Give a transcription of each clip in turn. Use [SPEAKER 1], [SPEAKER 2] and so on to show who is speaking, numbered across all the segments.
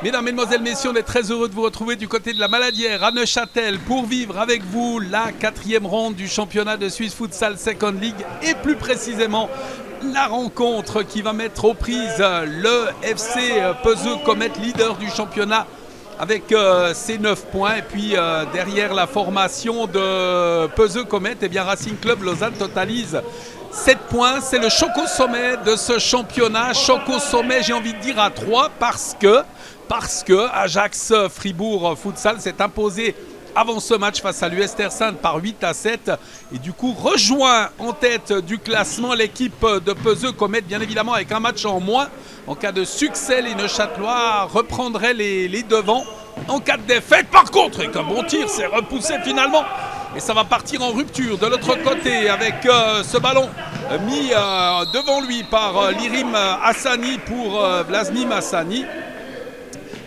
[SPEAKER 1] Mesdames, Mesdemoiselles, Messieurs, on est très heureux de vous retrouver du côté de la Maladière à Neuchâtel pour vivre avec vous la 4e ronde du championnat de Swiss Futsal Second League et plus précisément la rencontre qui va mettre aux prises le FC Peseux Comet, leader du championnat avec ses 9 points. Et puis derrière la formation de Peseux Comet, eh bien Racing Club Lausanne totalise 7 points. C'est le choc au sommet de ce championnat. Choc au sommet, j'ai envie de dire à 3 parce que Ajax Fribourg Futsal s'est imposé avant ce match face à l'US Terre Sainte par 8-7 et du coup rejoint en tête du classement l'équipe de Peseux Comet, bien évidemment avec un match en moins. En cas de succès, les Neuchâtelois reprendraient les devants. En cas de défaite, par contre, et comme bon tir, c'est repoussé finalement. Et ça va partir en rupture de l'autre côté avec ce ballon mis devant lui par Lirim Hassani pour Vlasnim Hassani.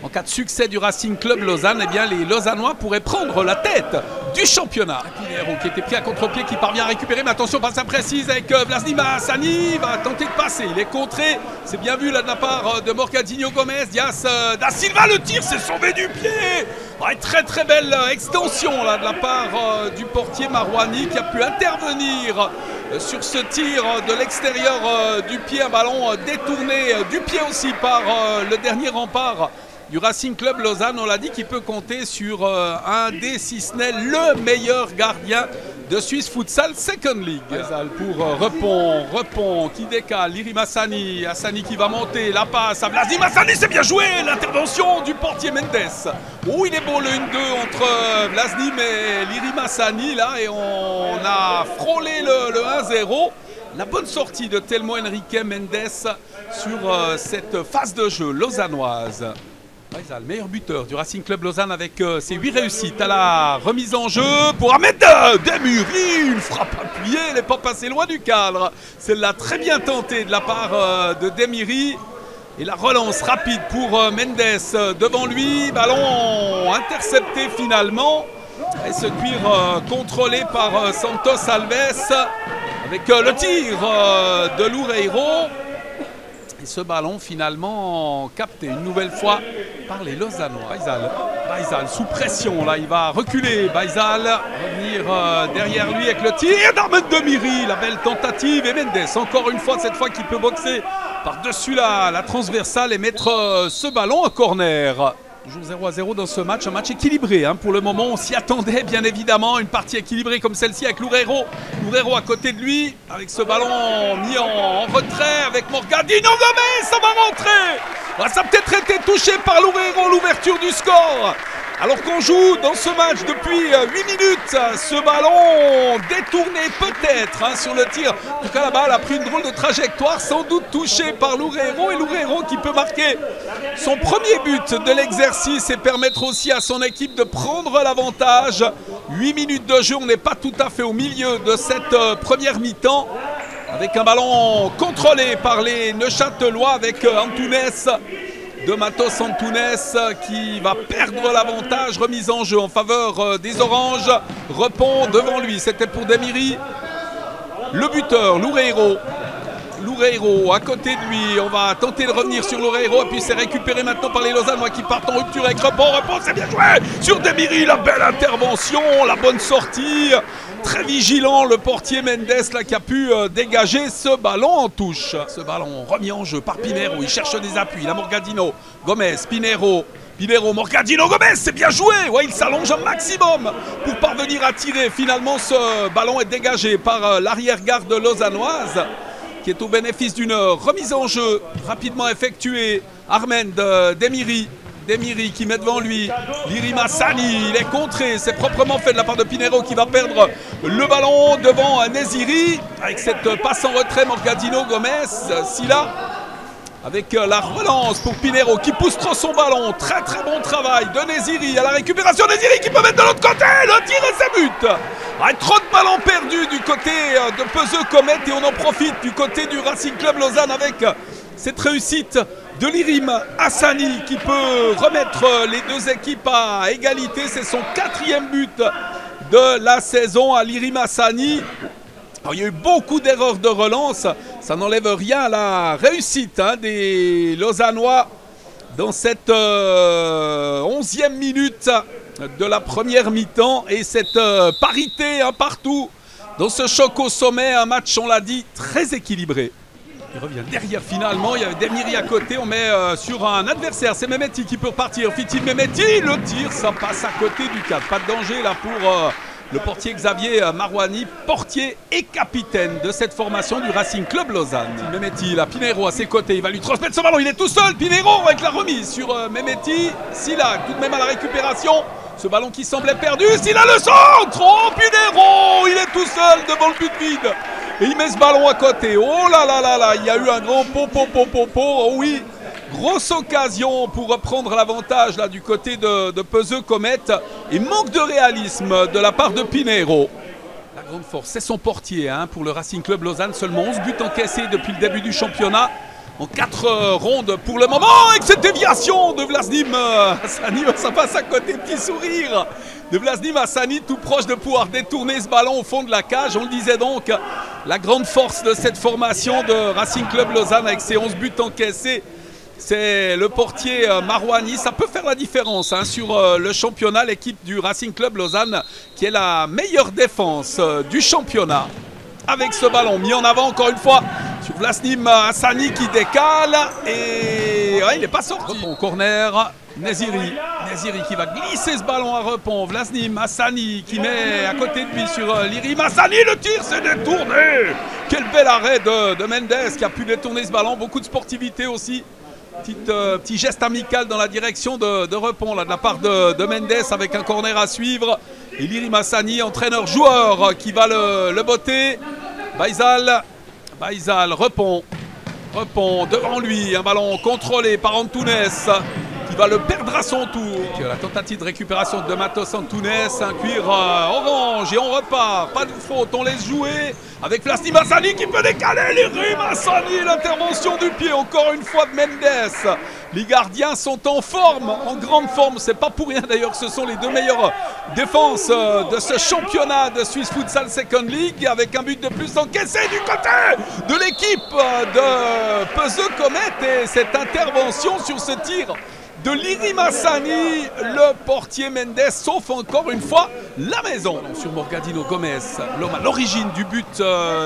[SPEAKER 1] En cas de succès du Racing Club Lausanne, eh bien les Lausannois pourraient prendre la tête du championnat. Pinheiro qui était pris à contre-pied, qui parvient à récupérer, mais attention, passe imprécise avec Vlasnim Hassani, il va tenter de passer, il est contré, c'est bien vu là de la part de Morgadinho Gomez, Dias da Silva, le tir s'est sauvé du pied. Ouais, très très belle extension là de la part du portier Marouani qui a pu intervenir sur ce tir de l'extérieur du pied, un ballon détourné du pied aussi par le dernier rempart du Racing Club Lausanne. On l'a dit, qu'il peut compter sur un des, si ce n'est le meilleur gardien de Swiss Futsal Second League. Pour Repon qui décale, Lirim Hassani, Hassani qui va monter, la passe à Vlasnim Hassani, c'est bien joué, l'intervention du portier Mendes. Oh, il est beau le 1-2 entre Vlasnim et Lirim Hassani là, et on a frôlé le 1-0. La bonne sortie de Telmo Enrique Mendes sur cette phase de jeu lausannoise. Le meilleur buteur du Racing Club Lausanne avec ses 8 réussites à la remise en jeu pour Ahmed Demiri. Une frappe appuyée, elle n'est pas passée loin du cadre. Celle-là très bien tentée de la part de Demiri. Et la relance rapide pour Mendes devant lui. Ballon intercepté finalement. Et ce cuir contrôlé par Santos Alves avec le tir de Loureiro. Et ce ballon finalement capté une nouvelle fois par les Lausannois. Baïsal sous pression, là il va reculer. Baïsal revenir derrière lui avec le tir d'Ahmed Demiri. La belle tentative et Mendes encore une fois, cette fois qui peut boxer par-dessus la transversale et mettre ce ballon en corner. Toujours 0-0 dans ce match, un match équilibré pour le moment, on s'y attendait bien évidemment, une partie équilibrée comme celle-ci avec Loureiro. Loureiro à côté de lui, avec ce ballon mis en retrait avec Morgadinho Gomez, ça va rentrer. Ça a peut-être été touché par Loureiro, l'ouverture du score. Alors qu'on joue dans ce match depuis 8 minutes, ce ballon détourné peut-être sur le tir. En tout cas, la balle a pris une drôle de trajectoire, sans doute touché par Loureiro. Et Loureiro qui peut marquer son premier but de l'exercice et permettre aussi à son équipe de prendre l'avantage. 8 minutes de jeu, on n'est pas tout à fait au milieu de cette première mi-temps. Avec un ballon contrôlé par les Neuchâtelois avec Antunes. De Matos Antunes qui va perdre l'avantage, remise en jeu en faveur des Oranges. Repond devant lui, c'était pour Demiri. Le buteur, Loureiro. Loureiro à côté de lui, on va tenter de revenir sur Loureiro et puis c'est récupéré maintenant par les Lausannois qui partent en rupture avec Repond, c'est bien joué sur Demiri, la belle intervention, la bonne sortie. Très vigilant le portier Mendes là, qui a pu dégager ce ballon en touche. Ce ballon remis en jeu par Pinheiro, il cherche des appuis, la Morgadinho, Gomez, Pinheiro, Morgadinho, Gomez, c'est bien joué. Ouais, il s'allonge un maximum pour parvenir à tirer. Finalement, ce ballon est dégagé par l'arrière-garde lausannoise qui est au bénéfice d'une remise en jeu rapidement effectuée. Armand Demiri. Demiri qui met devant lui Lirim Hassani, il est contré, c'est proprement fait de la part de Pinheiro qui va perdre le ballon devant Neziri avec cette passe en retrait. Morgadinho Gomez, Silla avec la relance pour Pinheiro qui pousse trop son ballon. Très très bon travail de Neziri à la récupération. Neziri qui peut mettre de l'autre côté, le tir et ses buts. Trop de ballons perdus du côté de Peseux Comet et on en profite du côté du Racing Club Lausanne avec cette réussite de Lirim Hassani qui peut remettre les deux équipes à égalité. C'est son 4e but de la saison à Lirim Hassani. Alors, il y a eu beaucoup d'erreurs de relance, ça n'enlève rien à la réussite des Lausannois dans cette 11e minute de la première mi-temps et cette parité partout dans ce choc au sommet, un match, on l'a dit, très équilibré. Il revient derrière finalement, il y avait Demiri à côté, on met sur un adversaire, c'est Mehmeti qui peut repartir, Fitil Mehmeti, le tir, ça passe à côté du cadre, pas de danger là pour le portier Xavier Marouani, portier et capitaine de cette formation du Racing Club Lausanne. Mehmeti, là, Pinheiro à ses côtés, il va lui transmettre ce ballon, il est tout seul, Pinheiro avec la remise sur Mehmeti, Silla tout de même à la récupération, ce ballon qui semblait perdu, Silla le centre, oh Pinheiro, il est tout seul devant le but vide. Et il met ce ballon à côté. Oh là là là là, il y a eu un grand oh oui, grosse occasion pour reprendre l'avantage là du côté de Peseux Comet. Et manque de réalisme de la part de Pinheiro. La grande force, c'est son portier pour le Racing Club Lausanne. Seulement 11 buts encaissés depuis le début du championnat. En 4 rondes pour le moment, avec cette déviation de Vlasnim Hassani, ça passe à côté, petit sourire de Vlasnim Hassani, tout proche de pouvoir détourner ce ballon au fond de la cage. On le disait donc, la grande force de cette formation de Racing Club Lausanne avec ses 11 buts encaissés, c'est le portier Marouani. Ça peut faire la différence sur le championnat, l'équipe du Racing Club Lausanne qui est la meilleure défense du championnat. Avec ce ballon mis en avant encore une fois sur Vlasnim Hassani qui décale et il n'est pas sorti. Bon corner, Neziri qui va glisser ce ballon à Repon. Vlasnim Hassani qui met à côté de lui sur Lirim Hassani, le tir s'est détourné. Quel bel arrêt de Mendes qui a pu détourner ce ballon, beaucoup de sportivité aussi. Petit geste amical dans la direction de Repon là, de la part de Mendes avec un corner à suivre. Et Lirim Hassani, entraîneur-joueur qui va le botter. Baïsal, Repon devant lui, un ballon contrôlé par Antunes qui va le perdre à son tour. La tentative de récupération de Matos Antunes, un cuir orange et on repart, pas de faute, on laisse jouer avec Vlasnim Hassani qui peut décaler, Lirim Hassani, l'intervention du pied encore une fois de Mendes. Les gardiens sont en forme, en grande forme, c'est pas pour rien d'ailleurs que ce sont les deux meilleures défenses de ce championnat de Swiss Futsal Second League avec un but de plus encaissé du côté de l'équipe de Peseux Comet et cette intervention sur ce tir de Lirim Hassani, le portier Mendes sauf encore une fois la maison. Sur Morgadino Gomez, l'homme à l'origine du but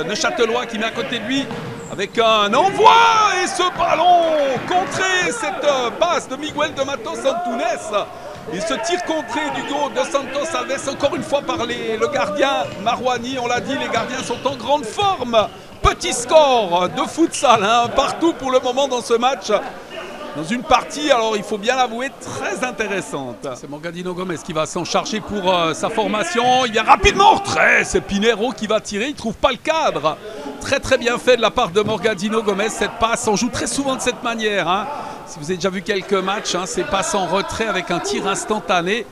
[SPEAKER 1] neuchâtelois qui met à côté de lui avec un envoi et ce ballon contré, cette passe de Miguel de Matos Antunes et ce tir contré du dos de Santos Alves encore une fois par le gardien Marouani. On l'a dit, les gardiens sont en grande forme. Petit score de futsal partout pour le moment dans ce match. Dans une partie, alors il faut bien l'avouer, très intéressante. C'est Morgadino Gomez qui va s'en charger pour sa formation. Il vient rapidement en retrait. C'est Pinheiro qui va tirer. Il ne trouve pas le cadre. Très très bien fait de la part de Morgadino Gomez. Cette passe, on joue très souvent de cette manière. Si vous avez déjà vu quelques matchs, ces passes en retrait avec un tir instantané.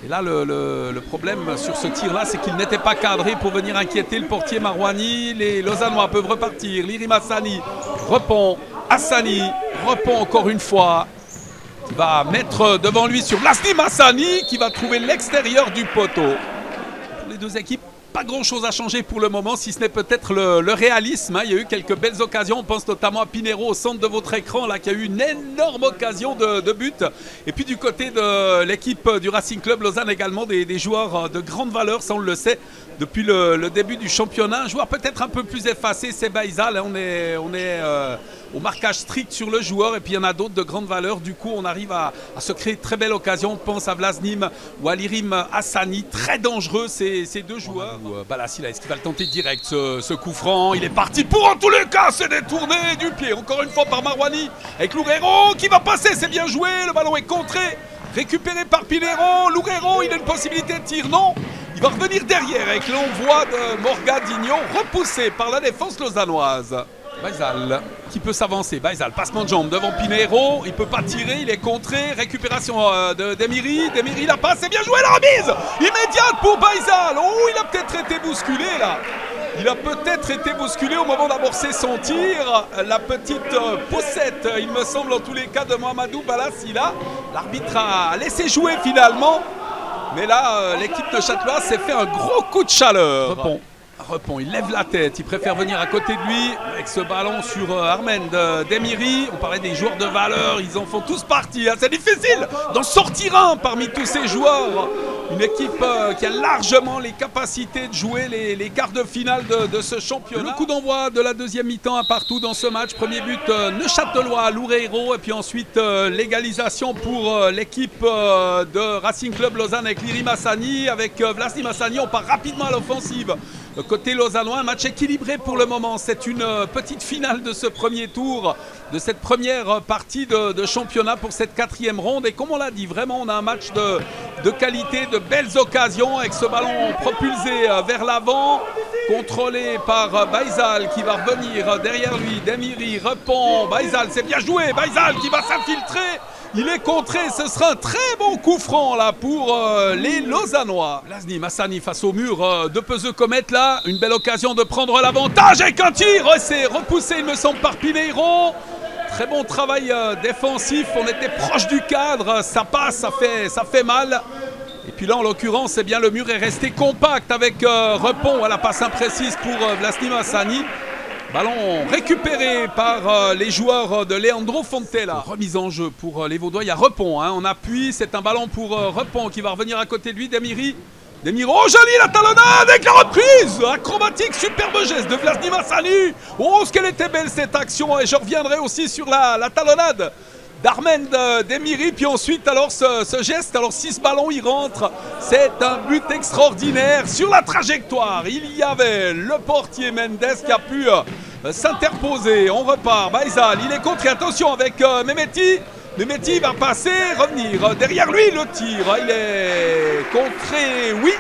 [SPEAKER 1] Et là, le problème sur ce tir-là, c'est qu'il n'était pas cadré pour venir inquiéter le portier Marouani. Les Lausannois peuvent repartir. Lirim Hassani, Repon, Hassani, Repon encore une fois. Qui va mettre devant lui sur Vlasnim Hassani, qui va trouver l'extérieur du poteau. Pour les deux équipes, pas grand-chose à changer pour le moment, si ce n'est peut-être le réalisme. Il y a eu quelques belles occasions. On pense notamment à Pinheiro au centre de votre écran, là, qui a eu une énorme occasion de but. Et puis du côté de l'équipe du Racing Club Lausanne également, des joueurs de grande valeur, ça on le sait, depuis le début du championnat. Un joueur peut-être un peu plus effacé, c'est Baïsal. On est au marquage strict sur le joueur. Et puis il y en a d'autres de grande valeur. Du coup, on arrive à se créer de très belles occasions. On pense à Vlasnim ou à Lirim Hassani. Très dangereux ces deux joueurs. Balassi, est-ce qu'il va le tenter direct ce coup franc? Il est parti pour, en tous les cas, c'est détourné du pied. Encore une fois par Marouani avec Loureiro qui va passer. C'est bien joué. Le ballon est contré. Récupéré par Pinheiro. Loureiro, il a une possibilité de tir. Non. Il va revenir derrière avec l'envoi de Morgadinho, repoussé par la défense lausannoise. Baïsal qui peut s'avancer. Baïsal, passement de jambe devant Pinheiro. Il ne peut pas tirer, il est contré. Récupération de Demiri. Demiri la passe, c'est bien joué, la remise immédiate pour Baïsal. Oh, il a peut-être été bousculé là. Il a peut-être été bousculé au moment d'amorcer son tir. La petite poussette, il me semble en tous les cas, de Mohamedou Balassi là. L'arbitre a laissé jouer finalement. Mais là, l'équipe de Châtelois s'est fait un gros coup de chaleur. Repon Repon, il lève la tête, il préfère venir à côté de lui avec ce ballon sur Armand Demiri. On parlait des joueurs de valeur, ils en font tous partie. Hein. C'est difficile d'en sortir un parmi tous ces joueurs. Une équipe qui a largement les capacités de jouer les quarts de finale de ce championnat. Le coup d'envoi de la deuxième mi-temps un partout dans ce match. Premier but Neuchâtelois, Loureiro. Et puis ensuite l'égalisation pour l'équipe de Racing Club Lausanne avec Lirim Hassani. Avec Vlasnim Hassani, on part rapidement à l'offensive. Côté lausannois, un match équilibré pour le moment. C'est une petite finale de ce premier tour, de cette première partie de championnat pour cette quatrième ronde. Et comme on l'a dit, vraiment on a un match de qualité, de belles occasions avec ce ballon propulsé vers l'avant, contrôlé par Baïsal qui va revenir derrière lui. Demiri répond, Baïsal, c'est bien joué, Baïsal qui va s'infiltrer. Il est contré, ce sera un très bon coup franc là pour les Lausannois. Vlasnim Hassani face au mur de Peseux Comet là, une belle occasion de prendre l'avantage avec un tir, c'est repoussé il me semble par Pineiro. Très bon travail défensif, on était proche du cadre, ça passe, ça fait mal. Et puis là en l'occurrence, eh bien, le mur est resté compact avec Repon à la passe imprécise pour Vlasnim Hassani. Ballon récupéré par les joueurs de Leandro Fontella. Remise en jeu pour les Vaudois. Il y a Repon en appui. C'est un ballon pour Repon qui va revenir à côté de lui. Demiri. Oh, joli la talonnade avec la reprise. Acrobatique, superbe geste de Vlasnim Hassani. Oh, ce qu'elle était belle cette action. Et je reviendrai aussi sur la talonnade d'Armand Demiri. Puis ensuite, alors ce geste. Alors, si ce ballon il rentre, c'est un but extraordinaire. Sur la trajectoire, il y avait le portier Mendes qui a pu s'interposer. On repart. Baïsal, il est contré. Attention avec Mehmeti. Mehmeti va passer, revenir. Derrière lui, le tir. Il est contré. Oui.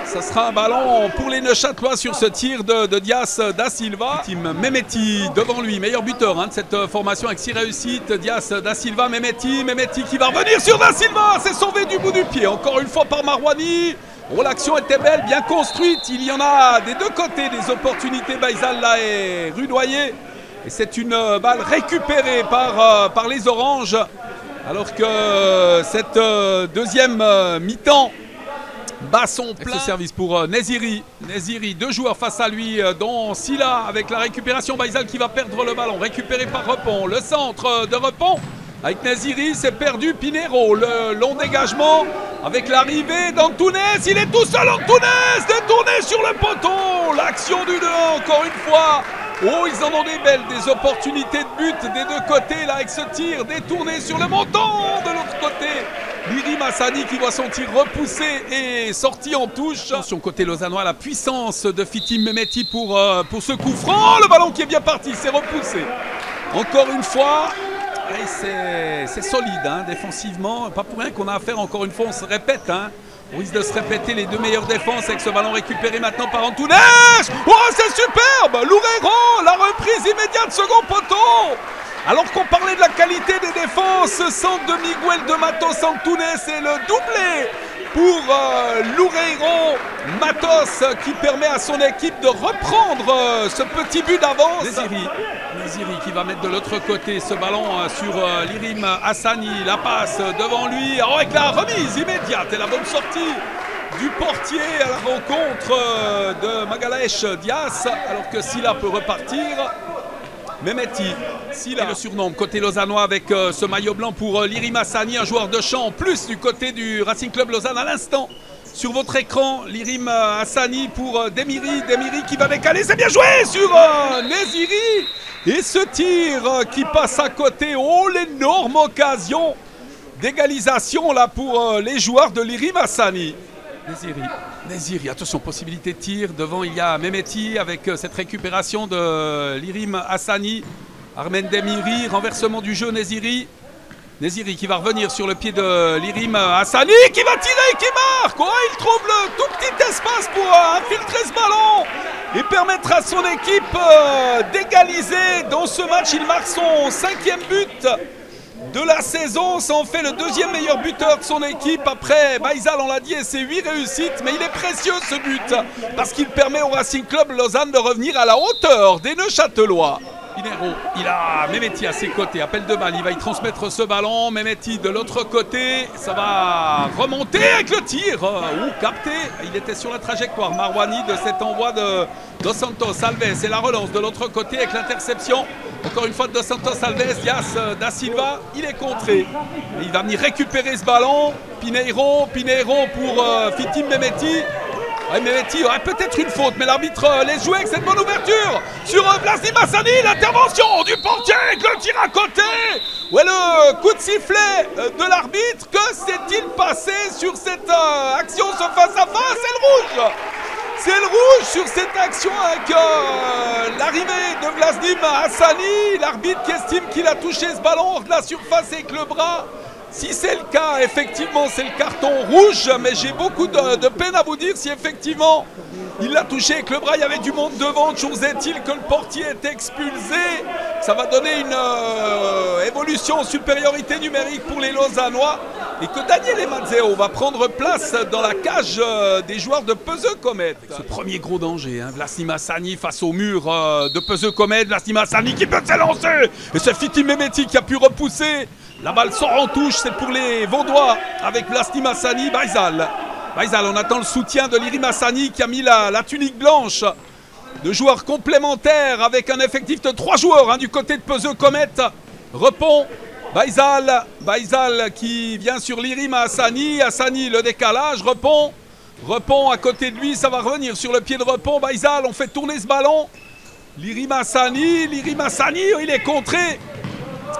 [SPEAKER 1] Ça sera un ballon pour les Neuchâtelois sur ce tir de Dias da Silva. Mehmeti devant lui, meilleur buteur de cette formation avec 6 réussites. Dias da Silva, Mehmeti qui va revenir sur da Silva. C'est sauvé du bout du pied. Encore une fois par Marouani. Oh, l'action était belle, bien construite. Il y en a des deux côtés des opportunités. Baïsal là est rudoyé. Et c'est une balle récupérée par les Oranges. Alors que cette deuxième mi-temps bat son plein. Ce service pour Neziri. Neziri, 2 joueurs face à lui, dont Silla avec la récupération. Baïsal qui va perdre le ballon, récupéré par Repon. Le centre de Repon avec Neziri, c'est perdu. Pineiro, le long dégagement avec l'arrivée d'Antunes. Il est tout seul, Antunes, détourné sur le poteau. L'action du 2 encore une fois. Oh, ils en ont des belles, des opportunités de but des deux côtés là avec ce tir détourné sur le montant de l'autre côté. Lirim Hassani qui voit son tir repoussé et sorti en touche. Attention côté lausannois, la puissance de Fitim Mehmeti pour ce coup franc. Le ballon qui est bien parti, c'est repoussé. Encore une fois, c'est solide défensivement. Pas pour rien qu'on a affaire, encore une fois, on se répète. On risque de se répéter les 2 meilleures défenses avec ce ballon récupéré maintenant par Antunes. Oh, c'est superbe! Loureiro, la reprise immédiate, second poteau. Alors qu'on parlait de la qualité des défenses, ce centre de Miguel de Matos Antunes et le doublé pour Loureiro. Matos qui permet à son équipe de reprendre ce petit but d'avance. Neziri qui va mettre de l'autre côté ce ballon sur Lirim Hassani. La passe devant lui avec la remise immédiate et la bonne sortie du portier à la rencontre de Magalhães Dias. Alors que Silla peut repartir. Mehmeti, Silla le surnomme côté lausannois avec ce maillot blanc pour Lirim Hassani, un joueur de champ en plus du côté du Racing Club Lausanne à l'instant. Sur votre écran, Lirim Hassani pour Demiri qui va décaler, c'est bien joué sur Neziri. Et ce tir qui passe à côté, oh l'énorme occasion d'égalisation là pour les joueurs de Lirim Hassani. Neziri, attention, possibilité de tir. Devant, il y a Mehmeti avec cette récupération de Lirim Hassani. Armand Demiri, renversement du jeu, Neziri qui va revenir sur le pied de Lirim Hassani, qui va tirer, qui marque. Oh, il trouve le tout petit espace pour infiltrer ce ballon et permettre à son équipe d'égaliser. Dans ce match, il marque son 5e but de la saison. Ça en fait le 2e meilleur buteur de son équipe après Baïsal, on l'a dit, et ses 8 réussites. Mais il est précieux ce but parce qu'il permet au Racing Club Lausanne de revenir à la hauteur des Neuchâtelois. Pinheiro, il a Mehmeti à ses côtés, appel de balle, il va y transmettre ce ballon, Mehmeti de l'autre côté, ça va remonter avec le tir, ou capté, il était sur la trajectoire, Marouani de cet envoi de Dos Santos, Alves et la relance de l'autre côté avec l'interception, encore une fois de Dos Santos, Alves, Dias da Silva, il est contré, et il va venir récupérer ce ballon, Pinheiro pour Fitim Mehmeti. Ouais, Mehmeti aurait peut-être une faute, mais l'arbitre laisse jouer avec cette bonne ouverture sur Vlasdim Hassani, l'intervention du portier avec le tir à côté. Ouais, le coup de sifflet de l'arbitre, que s'est-il passé sur cette action, ce face-à-face? C'est le rouge. C'est le rouge sur cette action avec l'arrivée de Vlasdim Hassani, l'arbitre qui estime qu'il a touché ce ballon hors de la surface avec le bras. Si c'est le cas, effectivement, c'est le carton rouge, mais j'ai beaucoup de peine à vous dire si effectivement il l'a touché avec le bras, il y avait du monde devant, toujours est-il que le portier est expulsé. Ça va donner une évolution en supériorité numérique pour les Lausannois et que Daniel Mazzeo va prendre place dans la cage des joueurs de Peseux Comet. Ce premier gros danger, hein, Vlasdim Hassani face au mur de Peseux Comet, Vlasdim Hassani qui peut s'élancer et c'est Fitim Mehmeti qui a pu repousser. La balle sort en touche, c'est pour les Vaudois avec Vlasdim Hassani, Baïsal, on attend le soutien de l'Irim Hassani qui a mis la tunique blanche. Deux joueurs complémentaires avec un effectif de 3 joueurs hein, du côté de Peseux Comet. Repont, Baïsal qui vient sur l'Irim Hassani, Hassani le décalage, Repont à côté de lui, ça va revenir sur le pied de Repont, Baïsal, on fait tourner ce ballon. L'Irim Hassani, il est contré.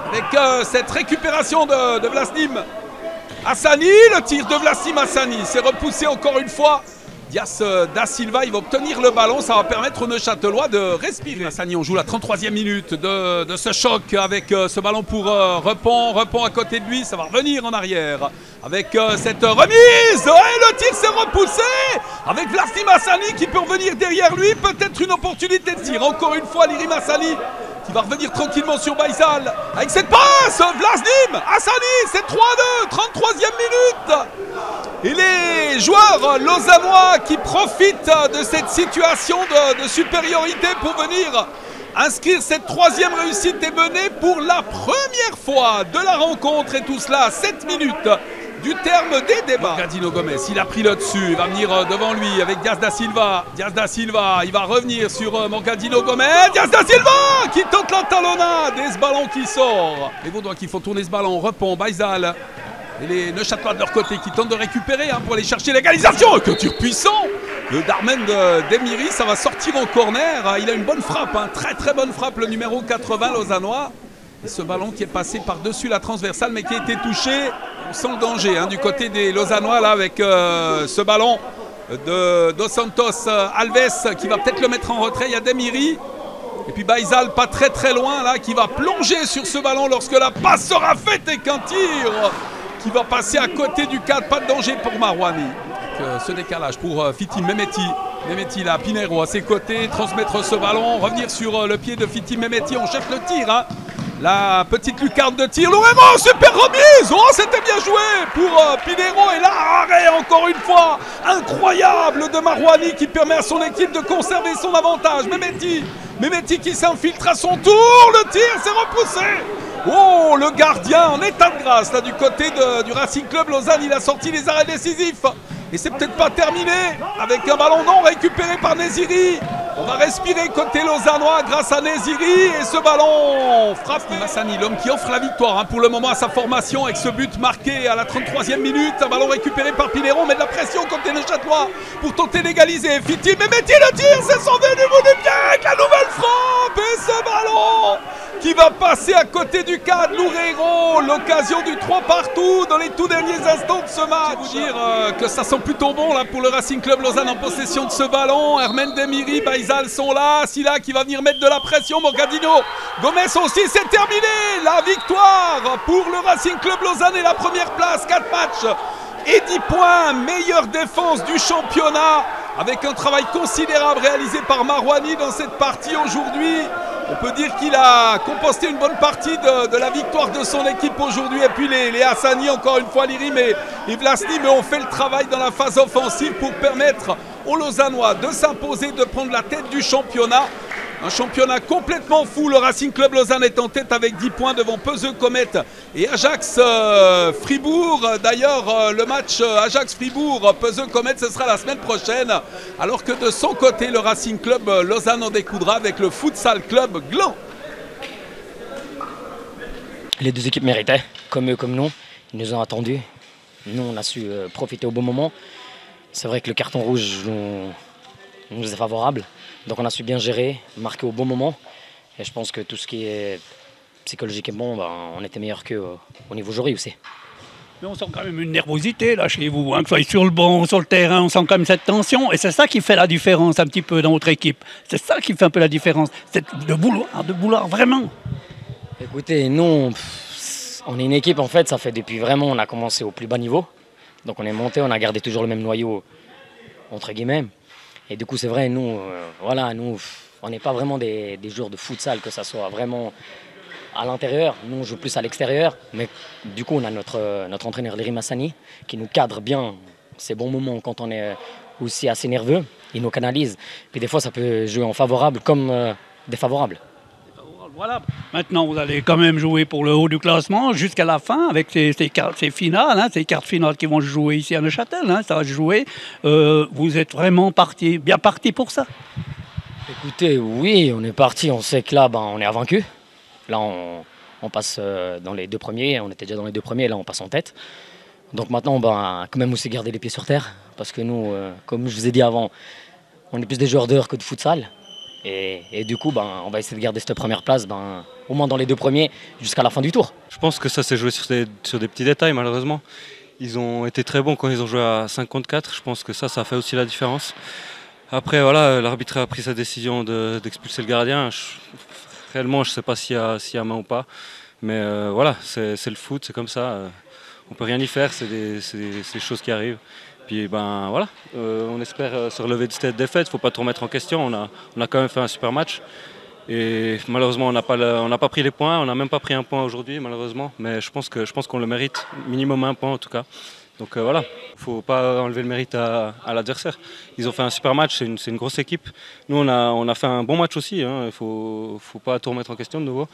[SPEAKER 1] Avec cette récupération de Vlasdim Hassani, le tir de Vlasdim Hassani, c'est repoussé encore une fois. Dias da Silva, il va obtenir le ballon, ça va permettre aux Neuchâtelois de respirer. Hassani, on joue la 33e minute de ce choc avec ce ballon pour Repont à côté de lui, ça va revenir en arrière. Avec cette remise, et le tir s'est repoussé avec Vlasdim Hassani qui peut revenir derrière lui, peut-être une opportunité de tir. Encore une fois, l'Irim Hassani qui va revenir tranquillement sur Baïsal avec cette passe, Vlasdim Hassani, c'est 3-2, 33e minute. Et les joueurs lausannois qui profitent de cette situation de supériorité pour venir inscrire cette 3e réussite et mener pour la première fois de la rencontre, et tout cela à 7 minutes du terme des débats. Morgadino Gomes, il a pris le dessus, il va venir devant lui avec Dias da Silva, il va revenir sur Morgadino Gomes, Dias da Silva qui tente la talonnade et ce ballon qui sort. Les Vaudois qui font tourner ce ballon, Repont, Baïsal et les Neuchâtelois de leur côté qui tentent de récupérer hein, pour aller chercher l'égalisation. Que tir puissant de Darmen Demiri, ça va sortir en corner, il a une bonne frappe, hein, très bonne frappe, le numéro 80 lausannois. Et ce ballon qui est passé par-dessus la transversale mais qui a été touché, on sent le danger hein, du côté des Lausannois là avec ce ballon de Dos Santos, Alves qui va peut-être le mettre en retrait, il y a Demiri. Et puis Baïsal pas très loin là qui va plonger sur ce ballon lorsque la passe sera faite et qu'un tir qui va passer à côté du cadre, pas de danger pour Marouani. Avec ce décalage pour Fitim Mehmeti là, Pinheiro à ses côtés, transmettre ce ballon, revenir sur le pied de Fitim Mehmeti, on cherche le tir hein. La petite lucarne de tir, Lourément, super remise. Oh, c'était bien joué pour Pinheiro. Et là, arrêt encore une fois incroyable de Marouani qui permet à son équipe de conserver son avantage. Mehmeti qui s'infiltre à son tour. Le tir s'est repoussé. Oh, le gardien en état de grâce là du côté du Racing Club Lausanne. Il a sorti les arrêts décisifs. Et c'est peut-être pas terminé avec un ballon non récupéré par Neziri. On va respirer côté lausannois grâce à Neziri et ce ballon frappe Hassani, l'homme qui offre la victoire hein, pour le moment à sa formation avec ce but marqué à la 33e minute. Un ballon récupéré par Pinheiro, met de la pression côté Neuchâtelois pour tenter d'égaliser. Fitim Mehmeti, le tir, c'est sauvé du bout du pied avec la nouvelle frappe et ce ballon qui va passer à côté du cadre. Loureiro, l'occasion du 3 partout dans les tout derniers instants de ce match. Je veux dire que ça sent plutôt bon là pour le Racing Club Lausanne en possession de ce ballon. Hermen Demiri, Baïsal sont là. Silla qui va venir mettre de la pression. Morgadino Gomes aussi, c'est terminé. La victoire pour le Racing Club Lausanne et la première place. 4 matchs et 10 points. Meilleure défense du championnat avec un travail considérable réalisé par Marouani dans cette partie aujourd'hui. On peut dire qu'il a composté une bonne partie de la victoire de son équipe aujourd'hui. Et puis les Hassani, encore une fois, l'Irim et Vlasdim ont fait le travail dans la phase offensive pour permettre aux Lausannois de s'imposer, de prendre la tête du championnat. Un championnat complètement fou. Le Racing Club Lausanne est en tête avec 10 points devant Peseux Comet et Ajax Fribourg. D'ailleurs, le match Ajax-Fribourg, Peseux Comet, ce sera la semaine prochaine. Alors que de son côté, le Racing Club Lausanne en découdra avec le Futsal Club Gland.
[SPEAKER 2] Les deux équipes méritaient, comme eux, comme nous. Ils nous ont attendus. Nous, on a su profiter au bon moment. C'est vrai que le carton rouge nous est favorable. Donc on a su bien gérer, marquer au bon moment. Et je pense que tout ce qui est psychologique est bon, on était meilleur qu'eux au niveau joueur aussi.
[SPEAKER 3] Mais on sent quand même une nervosité là chez vous, hein, que ce soit sur le banc, sur le terrain, on sent quand même cette tension. Et c'est ça qui fait la différence un petit peu dans votre équipe. C'est ça qui fait un peu la différence, c'est de vouloir vraiment.
[SPEAKER 2] Écoutez, nous, on est une équipe en fait, ça fait depuis vraiment, on a commencé au plus bas niveau. Donc on est monté, on a gardé toujours le même noyau, entre guillemets. Et du coup, c'est vrai, nous, on n'est pas vraiment des joueurs de futsal, que ça soit vraiment à l'intérieur. Nous, on joue plus à l'extérieur. Mais du coup, on a notre entraîneur, Léry Massani, qui nous cadre bien ces bons moments quand on est aussi assez nerveux. Il nous canalise. Puis des fois, ça peut jouer en favorable comme défavorable.
[SPEAKER 3] Voilà, maintenant vous allez quand même jouer pour le haut du classement jusqu'à la fin avec ces finales, hein, ces quarts finales qui vont se jouer ici à Neuchâtel, hein, ça va se jouer. Vous êtes vraiment bien parti pour ça?
[SPEAKER 2] Écoutez, oui, on est parti, on sait que là, on est invaincu. Là, on passe dans les deux premiers, on était déjà dans les deux premiers, là on passe en tête. Donc maintenant, quand même aussi garder les pieds sur terre, parce que nous, comme je vous ai dit avant, on est plus des joueurs d'heure que de futsal. Et du coup, on va essayer de garder cette première place, au moins dans les deux premiers, jusqu'à la fin du tour.
[SPEAKER 4] Je pense que ça s'est joué sur des petits détails, malheureusement. Ils ont été très bons quand ils ont joué à 5 contre 4. Je pense que ça a fait aussi la différence. Après, voilà, l'arbitre a pris sa décision d'expulser le gardien. Réellement, je ne sais pas s'il y a main ou pas. Mais voilà, c'est le foot, c'est comme ça. On ne peut rien y faire, c'est des choses qui arrivent. Puis voilà, on espère se relever de cette défaite. Il ne faut pas tout remettre en question. On a quand même fait un super match. Et malheureusement, on n'a pas pris les points. On n'a même pas pris un point aujourd'hui, malheureusement. Mais je pense qu'on le mérite. Minimum un point en tout cas. Donc voilà, il ne faut pas enlever le mérite à l'adversaire. Ils ont fait un super match, c'est une grosse équipe. Nous, on a fait un bon match aussi. Hein. Il ne faut pas tout remettre en question de nouveau.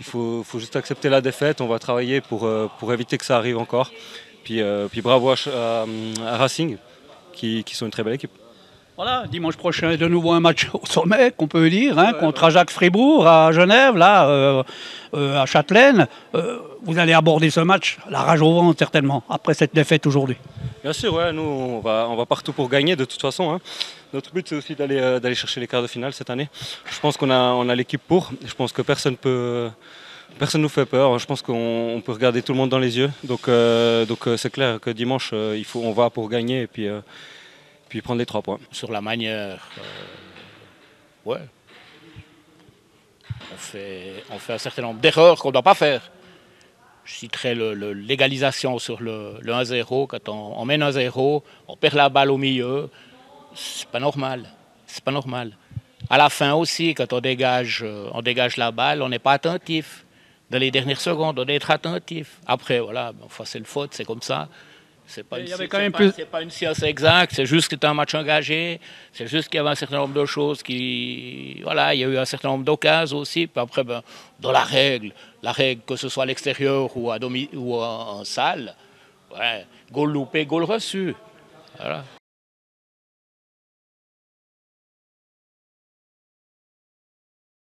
[SPEAKER 4] Il faut juste accepter la défaite. On va travailler pour éviter que ça arrive encore. Puis bravo à Racing, qui sont une très belle équipe.
[SPEAKER 3] Voilà, dimanche prochain, de nouveau un match au sommet, qu'on peut dire, hein, contre Ajax Fribourg à Genève, là, à Châtelaine. Vous allez aborder ce match, la rage au ventre certainement, après cette défaite aujourd'hui.
[SPEAKER 4] Bien sûr, ouais, nous on va partout pour gagner de toute façon. Hein. Notre but c'est aussi d'aller chercher les quarts de finale cette année. Je pense qu'on a l'équipe pour. Je pense que personne nous fait peur. Je pense qu'on peut regarder tout le monde dans les yeux. Donc c'est clair que dimanche, on va pour gagner et puis prendre les 3 points.
[SPEAKER 5] Sur la manière, ouais. On fait un certain nombre d'erreurs qu'on ne doit pas faire. Je citerai l'égalisation sur le 1-0. Quand on mène 1-0, on perd la balle au milieu. C'est pas normal. C'est pas normal. À la fin aussi, quand on dégage la balle, on n'est pas attentif. Dans les dernières secondes, on doit être attentif. Après, voilà, c'est le faute, c'est comme ça. C'est pas une science exacte, c'est juste que c'est un match engagé, c'est juste qu'il y avait un certain nombre de choses voilà, il y a eu un certain nombre d'occasions aussi. Puis après, dans la règle, que ce soit à l'extérieur ou en salle, ouais, goal loupé, goal reçu. Voilà.